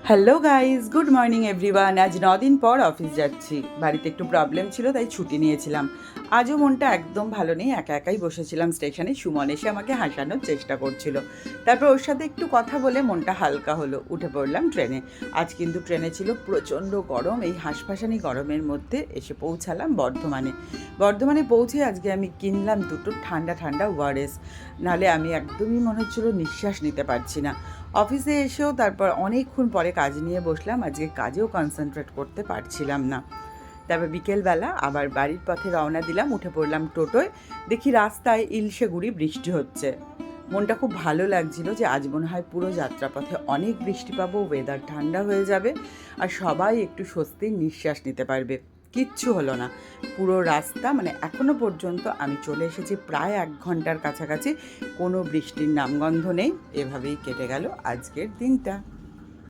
Hello guys, good morning everyone. আজ 9 দিন পর অফিস যাচ্ছি। বাড়িতে একটু প্রবলেম ছিল, তাই ছুটি নিয়েছিলাম। আজও মনটা একদম ভালো নেই, একা একাই বসেছিলাম স্টেশনে। সুমন এসে আমাকে হাসানোর চেষ্টা করছিল। তারপর ওর সাথে একটু কথা বলে মনটা হালকা হলো। উঠে পড়লাম ট্রেনে। আজ কিন্তু ট্রেনে ছিল প্রচণ্ড গরম। এই হাঁসফাঁসানি গরমের মধ্যে এসে পৌঁছালাম বর্ধমানে। বর্ধমানে পৌঁছে আজকে আমি কিনলাম দুটো ঠান্ডা ঠান্ডা ওআরএস। নাহলে আমি একদমই মনে হচ্ছিলো নিঃশ্বাস নিতে পারছি না। অফিসে এসেও তারপর অনেকক্ষণ পরে কাজ নিয়ে বসলাম। আজকে কাজেও কনসেন্ট্রেট করতে পারছিলাম না। তারপর বিকেলবেলা আবার বাড়ির পথে রওনা দিলাম। উঠে পড়লাম টোটোয়। দেখি রাস্তায় ইলশে গুঁড়ি বৃষ্টি হচ্ছে। মনটা খুব ভালো লাগছিল যে আজ মনে হয় পুরো যাত্রাপথে অনেক বৃষ্টি পাবো, ওয়েদার ঠান্ডা হয়ে যাবে আর সবাই একটু স্বস্তির নিঃশ্বাস নিতে পারবে। কিচ্ছু হলো না। পুরো রাস্তা মানে এখনও পর্যন্ত আমি চলে এসেছি প্রায় 1 ঘন্টার কাছাকাছি, কোনো বৃষ্টির নামগন্ধ নেই। এভাবেই কেটে গেল আজকের দিনটা।